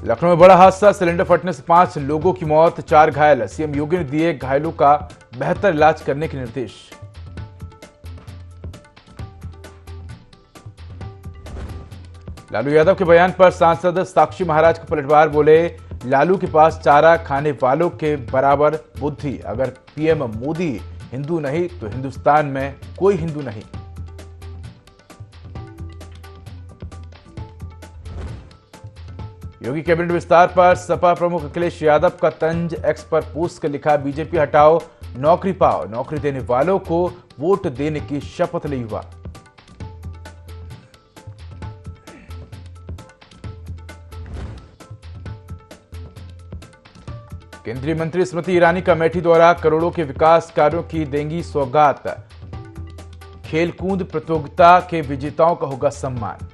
लखनऊ में बड़ा हादसा, सिलेंडर फटने से 5 लोगों की मौत, 4 घायल। सीएम योगी ने दिए घायलों का बेहतर इलाज करने के निर्देश। लालू यादव के बयान पर सांसद साक्षी महाराज का पलटवार, बोले लालू के पास चारा खाने वालों के बराबर बुद्धि, अगर पीएम मोदी हिंदू नहीं तो हिंदुस्तान में कोई हिंदू नहीं। योगी कैबिनेट विस्तार पर सपा प्रमुख अखिलेश यादव का तंज, एक्स पर पोस्ट कर लिखा, बीजेपी हटाओ नौकरी पाओ, नौकरी देने वालों को वोट देने की शपथ ले युवा। केंद्रीय मंत्री स्मृति ईरानी का अमेठी दौरा, करोड़ों के विकास कार्यों की देंगी सौगात, खेलकूद प्रतियोगिता के विजेताओं का होगा सम्मान।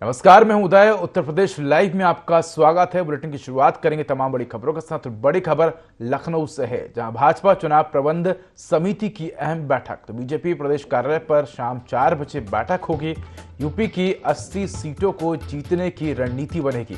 नमस्कार, मैं हूं उदय। उत्तर प्रदेश लाइव में आपका स्वागत है। बुलेटिन की शुरुआत करेंगे तमाम बड़ी खबरों के साथ। बड़ी खबर लखनऊ से है, जहां भाजपा चुनाव प्रबंध समिति की अहम बैठक। तो बीजेपी प्रदेश कार्यालय पर शाम 4 बजे बैठक होगी। यूपी की 80 सीटों को जीतने की रणनीति बनेगी।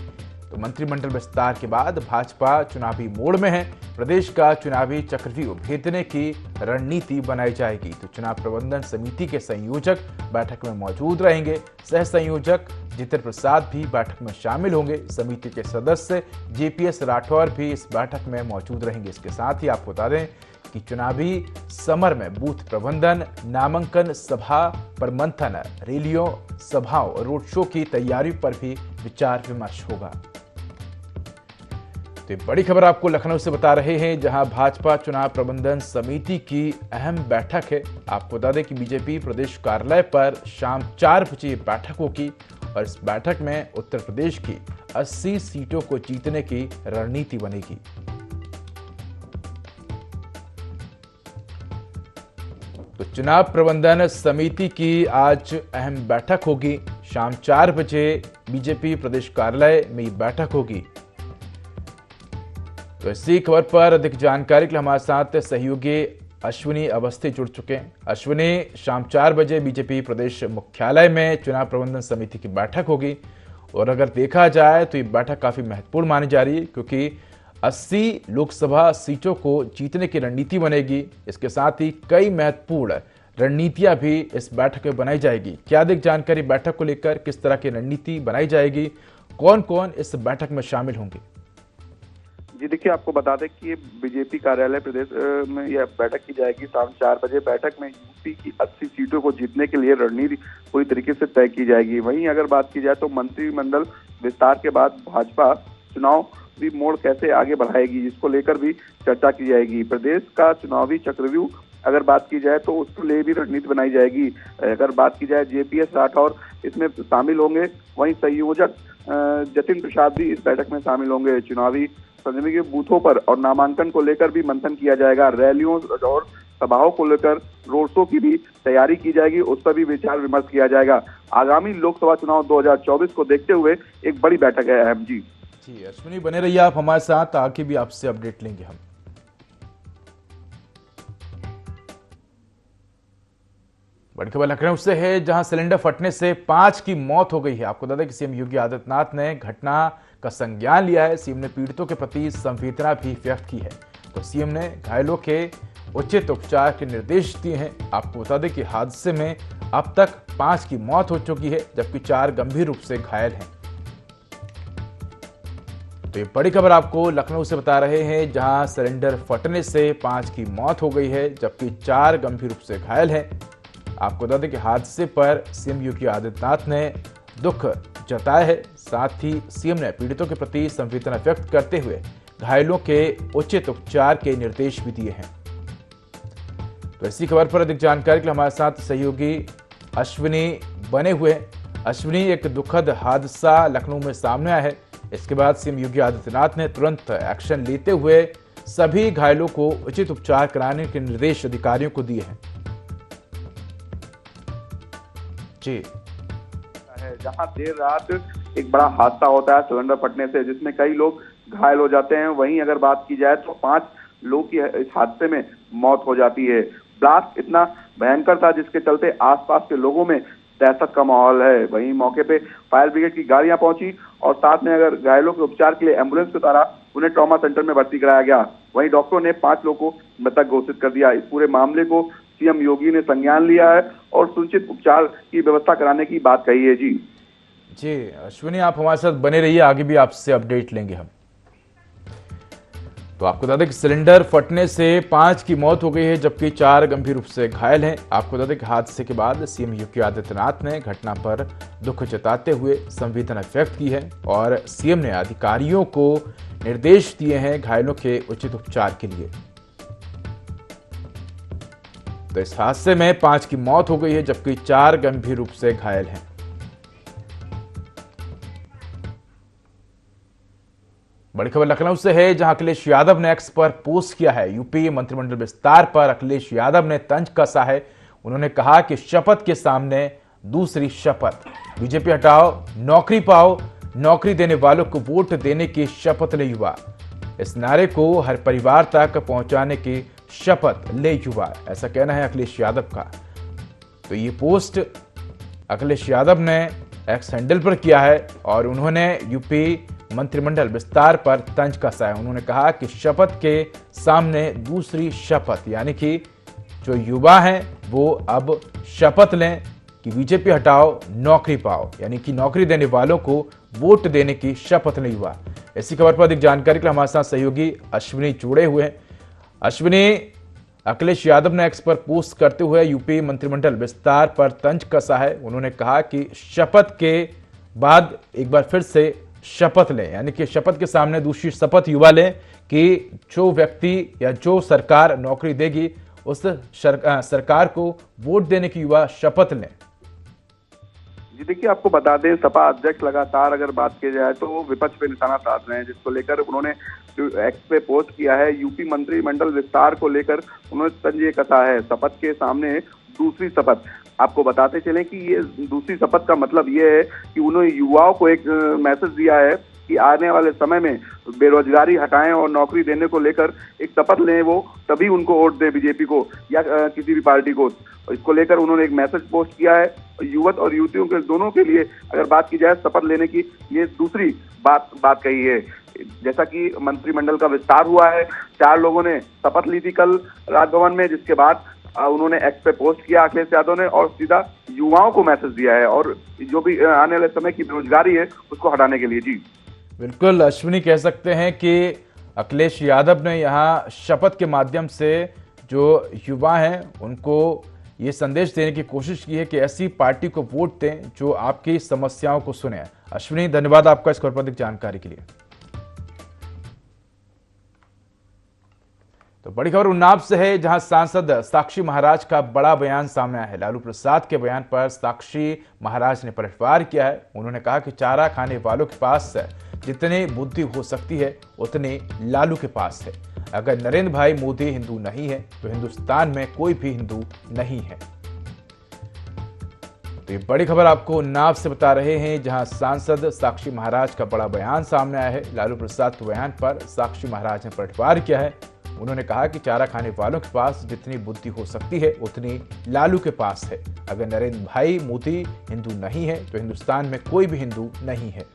तो मंत्रिमंडल विस्तार के बाद भाजपा चुनावी मोड़ में है। प्रदेश का चुनावी चक्रव्यूह भेदने की रणनीति बनाई जाएगी। तो चुनाव प्रबंधन समिति के संयोजक बैठक में मौजूद रहेंगे। सह संयोजक जितेंद्र प्रसाद भी बैठक में शामिल होंगे। समिति के सदस्य जेपीएस राठौर भी इस बैठक में मौजूद रहेंगे। इसके साथ ही आपको बता दें कि चुनावी समर में बूथ प्रबंधन, नामांकन सभा पर मंथन, रैलियों, सभाओं, रोड शो की तैयारी पर भी विचार विमर्श होगा। तो बड़ी खबर आपको लखनऊ से बता रहे हैं, जहां भाजपा चुनाव प्रबंधन समिति की अहम बैठक है। आपको बता दें कि बीजेपी प्रदेश कार्यालय पर शाम 4 बजे बैठक होगी और इस बैठक में उत्तर प्रदेश की 80 सीटों को जीतने की रणनीति बनेगी। तो चुनाव प्रबंधन समिति की आज अहम बैठक होगी। शाम 4 बजे बीजेपी प्रदेश कार्यालय में ये बैठक होगी। तो इसी खबर पर अधिक जानकारी के लिए हमारे साथ सहयोगी अश्विनी अवस्थी जुड़ चुके हैं। अश्विनी, शाम 4 बजे बीजेपी प्रदेश मुख्यालय में चुनाव प्रबंधन समिति की बैठक होगी और अगर देखा जाए तो ये बैठक काफी महत्वपूर्ण मानी जा रही है, क्योंकि 80 लोकसभा सीटों को जीतने की रणनीति बनेगी। इसके साथ ही कई महत्वपूर्ण रणनीतियां भी इस बैठक में बनाई जाएगी। क्या अधिक जानकारी बैठक को लेकर, किस तरह की रणनीति बनाई जाएगी, कौन कौन इस बैठक में शामिल होंगे? जी देखिए, आपको बता दें कि बीजेपी कार्यालय प्रदेश में यह बैठक की जाएगी शाम 4 बजे। बैठक में यूपी की 80 सीटों को जीतने के लिए रणनीति पूरी तरीके से तय की जाएगी। वहीं अगर बात की जाए तो मंत्रिमंडल विस्तार के बाद भाजपा चुनावी मोड़ कैसे आगे बढ़ाएगी, इसको लेकर भी चर्चा की जाएगी। प्रदेश का चुनावी चक्रव्यूह अगर बात की जाए तो उसको लिए भी रणनीति बनाई जाएगी। अगर बात की जाए जेपीएस राठौर इसमें शामिल होंगे, वहीं संयोजक जतिन प्रसाद भी इस बैठक में शामिल होंगे। चुनावी संजमी के बूथों पर और नामांकन को लेकर भी मंथन किया जाएगा। रैलियों और सभाओं को लेकर रोड शो की भी तैयारी की जाएगी, उस पर भी विचार विमर्श किया जाएगा। आगामी लोकसभा चुनाव 2024 को देखते हुए एक बड़ी बैठक है अहम। जी अश्विनी, बने रहिए आप हमारे साथ, आगे भी आपसे अपडेट लेंगे हम। बड़ी खबर लखनऊ से है, जहां सिलेंडर फटने से 5 की मौत हो गई है। आपको बता दें कि सीएम योगी आदित्यनाथ ने घटना का संज्ञान लिया है। सीएम ने पीड़ितों के प्रति संवेदना भी व्यक्त की है। तो सीएम ने घायलों के उचित उपचार के निर्देश दिए हैं। आपको बता दें कि हादसे में अब तक 5 की मौत हो चुकी है, जबकि 4 गंभीर रूप से घायल हैं। तो ये बड़ी खबर आपको लखनऊ से बता रहे हैं, जहां सिलेंडर फटने से 5 की मौत हो गई है, जबकि 4 गंभीर रूप से घायल हैं। आपको बता दें कि हादसे पर सीएम योगी आदित्यनाथ ने दुख जताया है। साथ ही सीएम ने पीड़ितों के प्रति संवेदना व्यक्त करते हुए घायलों के उचित उपचार के निर्देश भी दिए हैं। तो इसी खबर पर अधिक जानकारी के लिए हमारे साथ सहयोगी अश्विनी बने हुए हैं। अश्विनी, एक दुखद हादसा लखनऊ में सामने आया है। इसके बाद सीएम योगी आदित्यनाथ ने तुरंत एक्शन लेते हुए सभी घायलों को उचित उपचार कराने के निर्देश अधिकारियों को दिए हैं। जी, जहां देर रात एक बड़ा हादसा होता है सिलेंडर फटने से, जिसमें कई लोग घायल हो जाते हैं। वहीं अगर बात की जाए तो 5 लोगों की इस हादसे में मौत हो जाती है। ब्लास्ट इतना भयंकर था जिसके चलते आसपास के लोगों में दहशत का माहौल है। वहीं मौके पे फायर ब्रिगेड की गाड़ियां पहुंची और साथ में अगर घायलों के उपचार के लिए एम्बुलेंस के द्वारा उन्हें ट्रॉमा सेंटर में भर्ती कराया गया। वहीं डॉक्टरों ने 5 लोगों को मृतक घोषित कर दिया। इस पूरे मामले को सीएम योगी ने संज्ञान लिया है और सुनिश्चित उपचार की व्यवस्था कराने की बात कही है। जी अश्विनी, आप हमारे साथ बने रहिए, आगे भी आपसे अपडेट लेंगे हम। तो आपको बता दें कि सिलेंडर फटने से 5 की मौत हो गई है जबकि 4 गंभीर रूप से घायल हैं। आपको बता दें कि हादसे के बाद सीएम योगी आदित्यनाथ ने घटना पर दुख जताते हुए संवेदना व्यक्त की है और सीएम ने अधिकारियों को निर्देश दिए हैं घायलों के उचित उपचार के लिए। तो इस हादसे में 5 की मौत हो गई है जबकि 4 गंभीर रूप से घायल हैं। बड़ी खबर लखनऊ से है जहां अखिलेश यादव ने एक्स पर पोस्ट किया है। यूपी मंत्रिमंडल विस्तार पर अखिलेश यादव ने तंज कसा है। उन्होंने कहा कि शपथ के सामने दूसरी शपथ, बीजेपी हटाओ नौकरी पाओ, नौकरी देने वालों को वोट देने की शपथ ले युवा, इस नारे को हर परिवार तक पहुंचाने की शपथ ले युवा, ऐसा कहना है अखिलेश यादव का। तो ये पोस्ट अखिलेश यादव ने एक्स हैंडल पर किया है और उन्होंने यूपी मंत्रिमंडल विस्तार पर तंज कसा है। उन्होंने कहा कि शपथ के सामने दूसरी शपथ, यानी कि जो युवा हैं वो अब शपथ लें कि बीजेपी हटाओ नौकरी पाओ, यानी कि नौकरी देने वालों को वोट देने की शपथ लें युवा। इसी खबर पर अधिक जानकारी के लिए हमारे साथ सहयोगी अश्विनी जुड़े हुए हैं। अश्विनी, अखिलेश यादव ने एक्स पर पोस्ट करते हुए यूपी मंत्रिमंडल विस्तार पर तंज कसा है। उन्होंने कहा कि शपथ के बाद एक बार फिर से शपथ लें, यानी कि शपथ के सामने दूसरी शपथ युवा लें कि जो व्यक्ति या जो सरकार नौकरी देगी उस सरकार को वोट देने की युवा शपथ लें। जी देखिए, आपको बता दें सपा अध्यक्ष लगातार अगर बात की जाए तो वो विपक्ष पे निशाना साध रहे हैं, जिसको लेकर उन्होंने एक्स पे पोस्ट किया है। यूपी मंत्रिमंडल विस्तार को लेकर उन्होंने तंज कसा है, शपथ के सामने दूसरी शपथ। आपको बताते चलें कि ये दूसरी शपथ का मतलब ये है कि उन्होंने युवाओं को एक मैसेज दिया है कि आने वाले समय में बेरोजगारी हटाएं और नौकरी देने को लेकर एक शपथ लें, वो तभी उनको वोट दे बीजेपी को या किसी भी पार्टी को। इसको लेकर उन्होंने एक मैसेज पोस्ट किया है। युवक और युवतियों के दोनों के लिए अगर बात की जाए शपथ लेने की, ये दूसरी बात कही है। जैसा कि मंत्रिमंडल का विस्तार हुआ है, 4 लोगों ने शपथ ली थी कल राजभवन में, जिसके बाद उन्होंने एक्स पे पोस्ट किया अखिलेश यादव ने और सीधा युवाओं को मैसेज दिया है और जो भी आने वाले समय की बेरोजगारी है उसको हटाने के लिए। जी बिल्कुल अश्विनी, कह सकते हैं कि अखिलेश यादव ने यहाँ शपथ के माध्यम से जो युवा हैं उनको ये संदेश देने की कोशिश की है कि ऐसी पार्टी को वोट दें जो आपकी समस्याओं को सुने। अश्विनी, धन्यवाद आपका इस खबर पर अधिक जानकारी के लिए। तो बड़ी खबर उन्नाव से है जहां सांसद साक्षी महाराज का बड़ा बयान सामने आया है। लालू प्रसाद के बयान पर साक्षी महाराज ने पलटवार किया है। उन्होंने कहा कि चारा खाने वालों के पास जितनी बुद्धि हो सकती है उतनी लालू के पास है। अगर नरेंद्र भाई मोदी हिंदू नहीं है तो हिंदुस्तान में कोई भी हिंदू नहीं है। तो ये बड़ी खबर आपको उन्नाव से बता रहे हैं जहां सांसद साक्षी महाराज का बड़ा बयान सामने आया है। लालू प्रसाद के बयान पर साक्षी महाराज ने पलटवार किया है। उन्होंने कहा कि चारा खाने वालों के पास जितनी बुद्धि हो सकती है उतनी लालू के पास है। अगर नरेंद्र भाई मोदी हिंदू नहीं है तो हिंदुस्तान में कोई भी हिंदू नहीं है।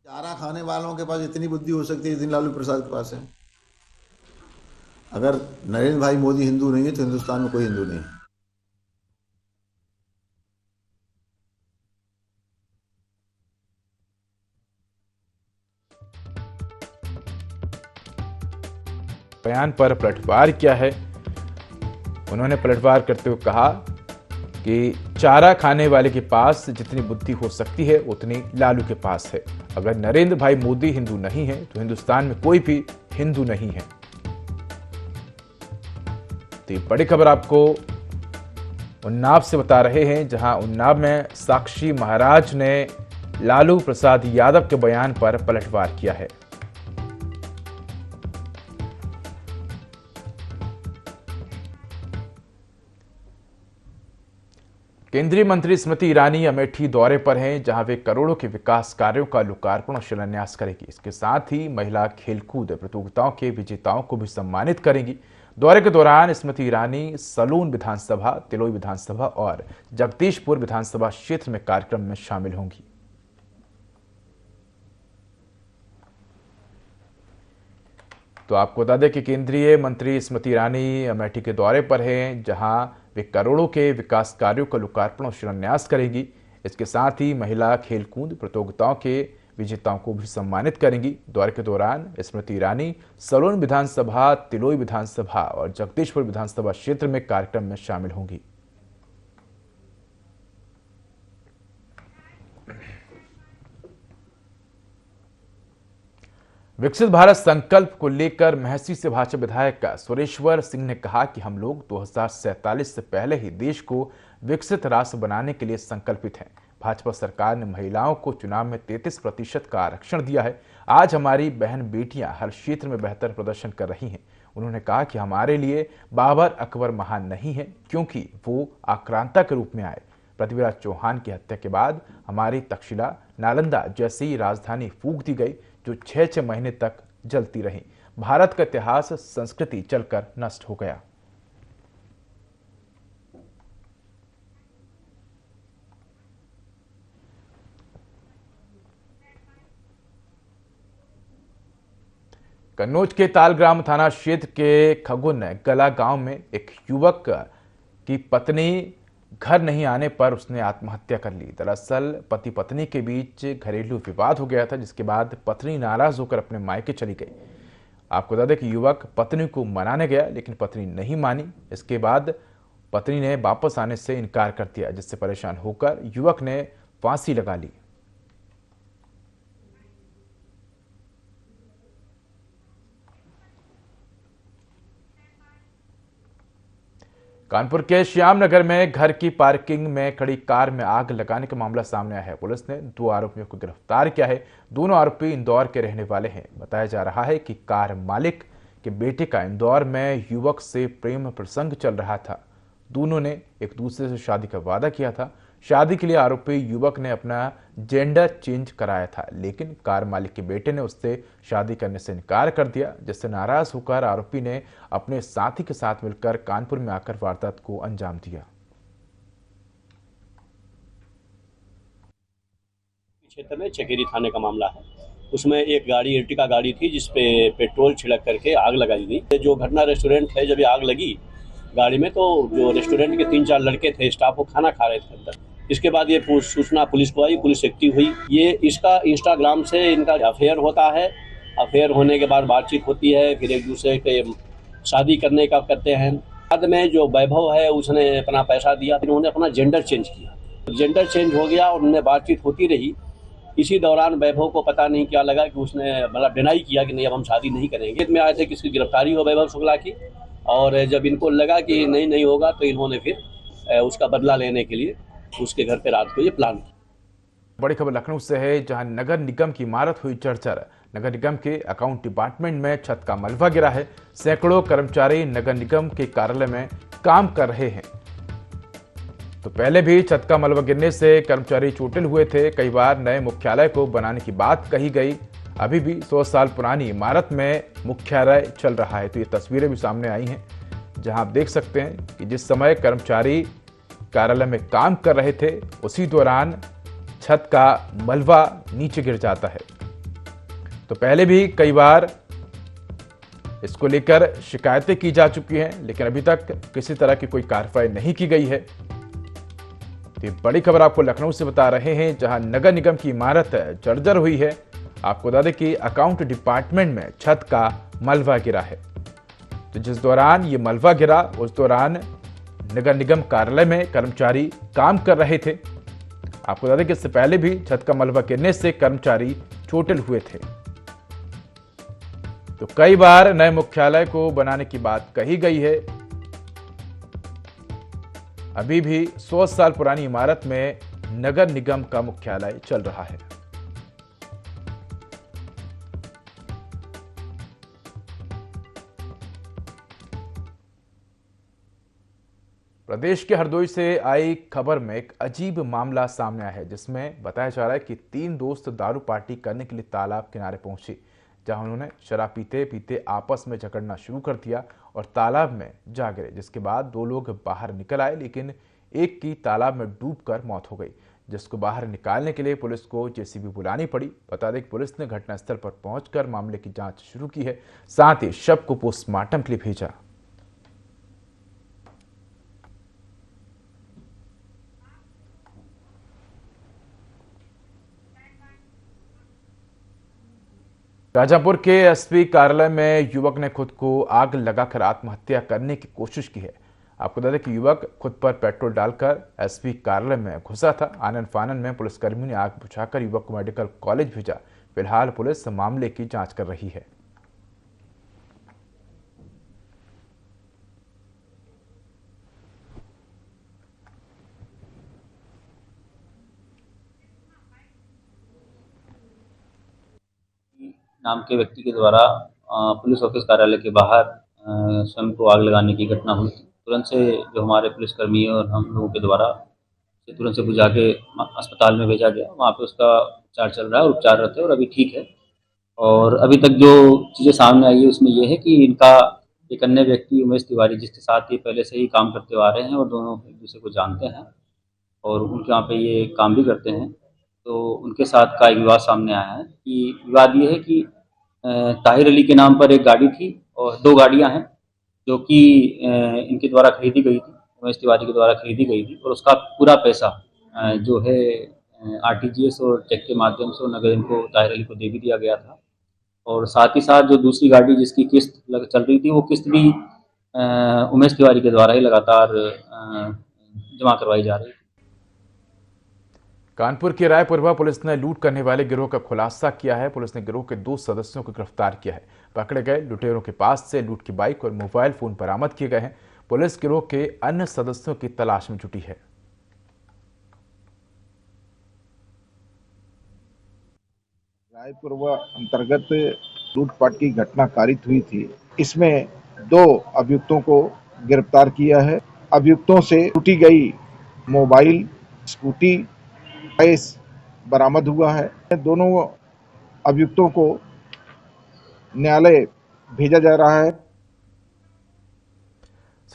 चारा खाने वालों के पास इतनी बुद्धि हो सकती है जितनी लालू प्रसाद के पास है। अगर नरेंद्र भाई मोदी हिंदू नहीं है तो हिंदुस्तान में कोई हिंदू नहीं है। बयान पर पलटवार किया है। उन्होंने पलटवार करते हुए कहा कि चारा खाने वाले के पास जितनी बुद्धि हो सकती है उतनी लालू के पास है। अगर नरेंद्र भाई मोदी हिंदू नहीं है तो हिंदुस्तान में कोई भी हिंदू नहीं है। तो ये बड़ी खबर आपको उन्नाव से बता रहे हैं जहां उन्नाव में साक्षी महाराज ने लालू प्रसाद यादव के बयान पर पलटवार किया है। केंद्रीय मंत्री स्मृति ईरानी अमेठी दौरे पर हैं, जहां वे करोड़ों के विकास कार्यों का लोकार्पण और शिलान्यास करेंगी। इसके साथ ही महिला खेलकूद प्रतियोगिताओं के विजेताओं को भी सम्मानित करेंगी। दौरे के दौरान स्मृति ईरानी सलून विधानसभा, तिलोई विधानसभा और जगदीशपुर विधानसभा क्षेत्र में कार्यक्रम में शामिल होंगी। तो आपको बता दें कि केंद्रीय मंत्री स्मृति ईरानी अमेठी के दौरे पर हैं, जहां वे करोड़ों के विकास कार्यों का लोकार्पण और शिलान्यास करेंगी। इसके साथ ही महिला खेलकूद प्रतियोगिताओं के विजेताओं को भी सम्मानित करेंगी। दौरे के दौरान स्मृति ईरानी सलोन विधानसभा, तिलोई विधानसभा और जगदीशपुर विधानसभा क्षेत्र में कार्यक्रम में शामिल होंगी। विकसित भारत संकल्प को लेकर महसी से भाजपा विधायक सुरेश्वर सिंह ने कहा कि हम लोग 2047 से पहले ही देश को विकसित राष्ट्र बनाने के लिए संकल्पित हैं। भाजपा सरकार ने महिलाओं को चुनाव में 33% का आरक्षण दिया है। आज हमारी बहन बेटियां हर क्षेत्र में बेहतर प्रदर्शन कर रही हैं। उन्होंने कहा कि हमारे लिए बाबर अकबर महान नहीं है, क्योंकि वो आक्रांता के रूप में आए। पृथ्वीराज चौहान की हत्या के बाद हमारी तक्षशिला, नालंदा जैसी राजधानी फूंक दी गई, जो 6 महीने तक जलती रही। भारत का इतिहास, संस्कृति जलकर नष्ट हो गया। कन्नौज के तालग्राम थाना क्षेत्र के खगुन गला गांव में एक युवक की पत्नी घर नहीं आने पर उसने आत्महत्या कर ली। दरअसल पति पत्नी के बीच घरेलू विवाद हो गया था, जिसके बाद पत्नी नाराज होकर अपने मायके चली गई। आपको बता दें कि युवक पत्नी को मनाने गया, लेकिन पत्नी नहीं मानी। इसके बाद पत्नी ने वापस आने से इनकार कर दिया, जिससे परेशान होकर युवक ने फांसी लगा ली। कानपुर के श्यामनगर में घर की पार्किंग में खड़ी कार में आग लगाने का मामला सामने आया है। पुलिस ने 2 आरोपियों को गिरफ्तार किया है। दोनों आरोपी इंदौर के रहने वाले हैं। बताया जा रहा है कि कार मालिक के बेटे का इंदौर में युवक से प्रेम प्रसंग चल रहा था। दोनों ने एक दूसरे से शादी का वादा किया था। शादी के लिए आरोपी युवक ने अपना जेंडर चेंज कराया था, लेकिन कार मालिक के बेटे ने उससे शादी करने से इनकार कर दिया, जिससे नाराज होकर आरोपी ने अपने साथी के साथ मिलकर कानपुर में आकर वारदात को अंजाम दिया। क्षेत्र में चकेरी थाने का मामला है। उसमें एक गाड़ी, एर्टिगा गाड़ी थी, जिसपे पेट्रोल छिड़क करके आग लगाई गई। जो घटना रेस्टोरेंट है, जब आग लगी गाड़ी में, तो जो रेस्टोरेंट के 3-4 लड़के थे स्टाफ, वो खाना खा रहे थे अंदर। इसके बाद ये सूचना पुलिस को आई, पुलिस एक्टिव हुई। ये इसका इंस्टाग्राम से इनका अफेयर होता है। अफेयर होने के बाद बातचीत होती है, फिर एक दूसरे के शादी करने का करते हैं। बाद में जो वैभव है उसने अपना पैसा दिया, फिर उन्होंने अपना जेंडर चेंज किया। जेंडर चेंज हो गया और उनमें बातचीत होती रही। इसी दौरान वैभव को पता नहीं क्या लगा कि उसने मतलब डिनाई किया कि नहीं, अब हम शादी नहीं करेंगे। में आए थे कि इसकी गिरफ्तारी हो वैभव शुक्ला की, और जब इनको लगा कि नहीं होगा, तो इन्होंने फिर उसका बदला लेने के लिए उसके घर पे रात को ये प्लान किया। बड़ी खबर लखनऊ से है, जहां नगर निगम की इमारत हुई चर्चा। नगर निगम के अकाउंट डिपार्टमेंट में छत का मलबा गिरा है। सैकड़ों कर्मचारी नगर निगम के कार्यालय में काम कर रहे हैं। तो पहले भी छत का मलबा गिरने से कर्मचारी चोटिल हुए थे। कई बार नए मुख्यालय को बनाने की बात कही गई। अभी भी 100 साल पुरानी इमारत में मुख्यालय चल रहा है। तो ये तस्वीरें भी सामने आई हैं, जहां आप देख सकते हैं कि जिस समय कर्मचारी कार्यालय में काम कर रहे थे, उसी दौरान छत का मलबा नीचे गिर जाता है। तो पहले भी कई बार इसको लेकर शिकायतें की जा चुकी हैं, लेकिन अभी तक किसी तरह की कोई कार्रवाई नहीं की गई है। तो ये बड़ी खबर आपको लखनऊ से बता रहे हैं, जहां नगर निगम की इमारत जर्जर हुई है। आपको बता दें कि अकाउंट डिपार्टमेंट में छत का मलबा गिरा है। तो जिस दौरान ये मलबा गिरा, उस दौरान नगर निगम कार्यालय में कर्मचारी काम कर रहे थे। आपको बता दें कि इससे पहले भी छत का मलबा गिरने से कर्मचारी चोटिल हुए थे। तो कई बार नए मुख्यालय को बनाने की बात कही गई है। अभी भी 100 साल पुरानी इमारत में नगर निगम का मुख्यालय चल रहा है। प्रदेश के हरदोई से आई खबर में एक अजीब मामला सामने आया है, जिसमें बताया जा रहा है कि 3 दोस्त दारू पार्टी करने के लिए तालाब किनारे पहुंचे, जहां उन्होंने शराब पीते पीते आपस में झगड़ना शुरू कर दिया और तालाब में जा गिरे। जिसके बाद 2 लोग बाहर निकल आए, लेकिन एक की तालाब में डूबकर मौत हो गई, जिसको बाहर निकालने के लिए पुलिस को जेसीबी बुलानी पड़ी। बता दें कि पुलिस ने घटनास्थल पर पहुंचकर मामले की जांच शुरू की है, साथ ही शव को पोस्टमार्टम के लिए भेजा। शाहजहांपुर के एसपी कार्यालय में युवक ने खुद को आग लगाकर आत्महत्या करने की कोशिश की है। आपको बता दें कि युवक खुद पर पेट्रोल डालकर एसपी कार्यालय में घुसा था। आनन फानन में पुलिसकर्मियों ने आग बुझाकर युवक को मेडिकल कॉलेज भेजा। फिलहाल पुलिस मामले की जांच कर रही है। नाम के व्यक्ति के द्वारा पुलिस ऑफिस कार्यालय के बाहर स्वयं को आग लगाने की घटना हुई थी। तुरंत से जो हमारे पुलिसकर्मियों और हम लोगों के द्वारा तुरंत से बुझा के अस्पताल में भेजा गया। वहाँ पे उसका उपचार चल रहा है और उपचाररत है और अभी ठीक है। और अभी तक जो चीज़ें सामने आई है उसमें यह है कि इनका एक अन्य व्यक्ति उमेश तिवारी, जिसके साथ ये पहले से ही काम करते आ रहे हैं और दोनों एक दूसरे को जानते हैं और उनके वहाँ पे ये काम भी करते हैं, तो उनके साथ का एक विवाद सामने आया है। कि विवाद ये है कि ताहिर अली के नाम पर एक गाड़ी थी और 2 गाड़ियां हैं जो कि इनके द्वारा खरीदी गई थी, उमेश तिवारी के द्वारा खरीदी गई थी और उसका पूरा पैसा जो है आरटीजीएस और चेक के माध्यम से नगद इनको ताहिर अली को दे भी दिया गया था। और साथ ही साथ जो दूसरी गाड़ी जिसकी किस्त चल रही थी, वो किस्त भी उमेश तिवारी के द्वारा ही लगातार जमा करवाई जा रही थी। कानपुर की रायपुरवा पुलिस ने लूट करने वाले गिरोह का खुलासा किया है। पुलिस ने गिरोह के 2 सदस्यों को गिरफ्तार किया है। पकड़े गए लुटेरों के पास से लूट की बाइक और मोबाइल फोन बरामद किए गए हैं। पुलिस गिरोह के अन्य सदस्यों की तलाश में जुटी है। रायपुरवा अंतर्गत लूटपाट की घटना कारित हुई थी। इसमें 2 अभियुक्तों को गिरफ्तार किया है। अभियुक्तों से लूटी गई मोबाइल, स्कूटी, कैश बरामद हुआ है। दोनों अभियुक्तों को न्यायालय भेजा जा रहा है।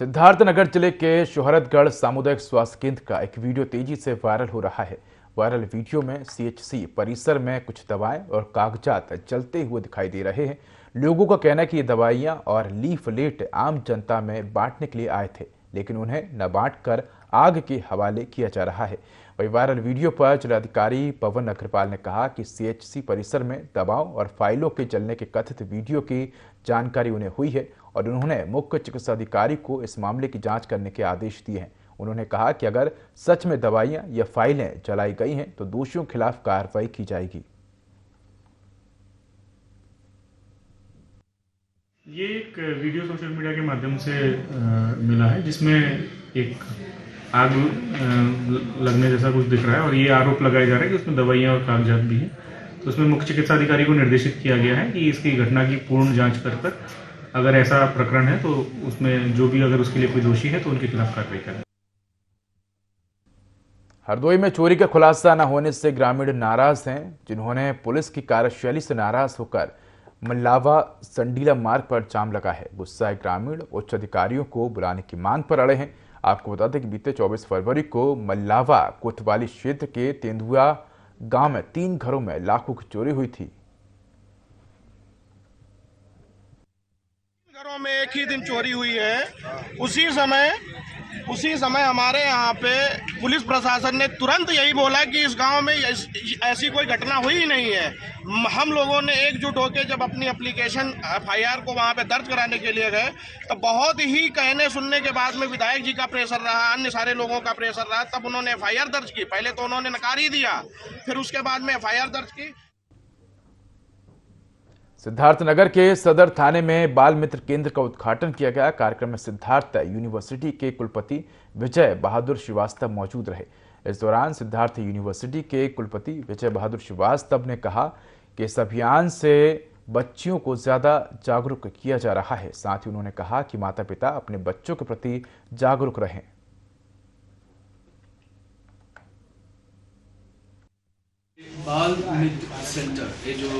सिद्धार्थनगर जिले के शोहरतगढ़ सामुदायिक स्वास्थ्य केंद्र का एक वीडियो तेजी से वायरल हो रहा है। वायरल वीडियो में सीएचसी परिसर में कुछ दवाएं और कागजात जलते हुए दिखाई दे रहे हैं। लोगों का कहना है कि ये दवाइयां और लीफलेट आम जनता में बांटने के लिए आए थे, लेकिन उन्हें न बांटकर आग के हवाले किया जा रहा है। वही वायरल वीडियो पर जिलाधिकारी पवन अग्रवाल ने कहा कि सीएचसी परिसर में दवाओं और फाइलों के जलने के कथित वीडियो की जानकारी उन्हें हुई है और उन्होंने मुख्य चिकित्सा अधिकारी को इस मामले की जांच करने के आदेश दिए हैं। उन्होंने कहा कि अगर सच में दवाइयां या फाइलें जलाई गई हैं तो दोषियों के खिलाफ कार्रवाई की जाएगी। ये एक वीडियो सोशल मीडिया के माध्यम से मिला है, जिसमें एक आग लगने जैसा कुछ दिख रहा है और ये आरोप लगाया जा रहा है कि उसमें दवाइयां और कागजात भी हैं। तो उसमें मुख्य चिकित्सा अधिकारी को निर्देशित किया गया है कि इसकी घटना की पूर्ण जांच कर अगर ऐसा प्रकरण है तो उसमें जो भी अगर उसके लिए कोई दोषी है तो उनके खिलाफ कार्रवाई करें। हरदोई में चोरी का खुलासा न होने से ग्रामीण नाराज हैं, जिन्होंने पुलिस की कार्यशैली से नाराज होकर मल्लावा संडीला मार्ग पर जाम लगा है। गुस्साए ग्रामीण उच्च अधिकारियों को बुलाने की मांग पर अड़े हैं। आपको बता दें कि बीते 24 फरवरी को मल्लावा कोतवाली क्षेत्र के तेंदुआ गांव में 3 घरों में लाखों की चोरी हुई थी। घरों में एक ही दिन चोरी हुई है। उसी समय हमारे यहाँ पे पुलिस प्रशासन ने तुरंत यही बोला कि इस गांव में ऐसी कोई घटना हुई ही नहीं है। हम लोगों ने एकजुट होकर जब अपनी एप्लीकेशन एफआईआर को वहां पे दर्ज कराने के लिए गए, तब बहुत ही कहने सुनने के बाद में विधायक जी का प्रेशर रहा, अन्य सारे लोगों का प्रेशर रहा, तब उन्होंने एफआईआर दर्ज की। पहले तो उन्होंने नकार ही दिया, फिर उसके बाद में एफआईआर दर्ज की। सिद्धार्थनगर के सदर थाने में बाल मित्र केंद्र का उद्घाटन किया गया। कार्यक्रम में सिद्धार्थ यूनिवर्सिटी के कुलपति विजय बहादुर श्रीवास्तव मौजूद रहे। इस दौरान सिद्धार्थ यूनिवर्सिटी के कुलपति विजय बहादुर श्रीवास्तव ने कहा कि इस अभियान से बच्चियों को ज्यादा जागरूक किया जा रहा है। साथ ही उन्होंने कहा कि माता पिता अपने बच्चों के प्रति जागरूक रहें। बाल मिड सेंटर, ये जो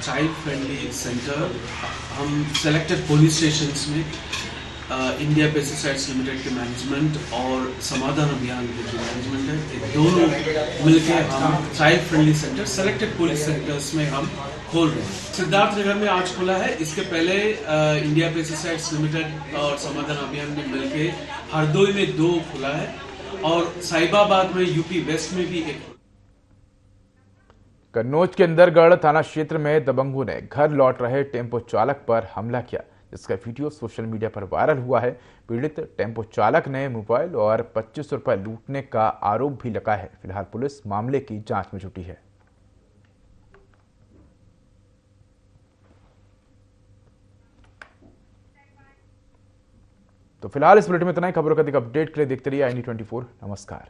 चाइल्ड फ्रेंडली सेंटर हम सेलेक्टेड पुलिस स्टेशंस में इंडिया पेस्टिसाइड्स लिमिटेड के मैनेजमेंट और समाधान अभियान के जो मैनेजमेंट है, ये दोनों मिलकर हम child friendly centre selected police centres में हम खोल रहे हैं। सिद्धार्थनगर में आज खुला है, इसके पहले इंडिया पेस्टिसाइड्स लिमिटेड और समाधान अभियान ने मिलकर हरदोई में 2 खुला है और साहिबाबाद में यूपी वेस्ट में भी 1। कन्नौज के अंदरगढ़ थाना क्षेत्र में दबंगों ने घर लौट रहे टेम्पो चालक पर हमला किया, जिसका वीडियो सोशल मीडिया पर वायरल हुआ है। पीड़ित टेम्पो चालक ने मोबाइल और 2500 रुपए लूटने का आरोप भी लगाया है। फिलहाल पुलिस मामले की जांच में जुटी है। तो फिलहाल इस बुलेटिन में इतना ही। खबरों का अधिक अपडेट के लिए देखते रहिए IND24। नमस्कार।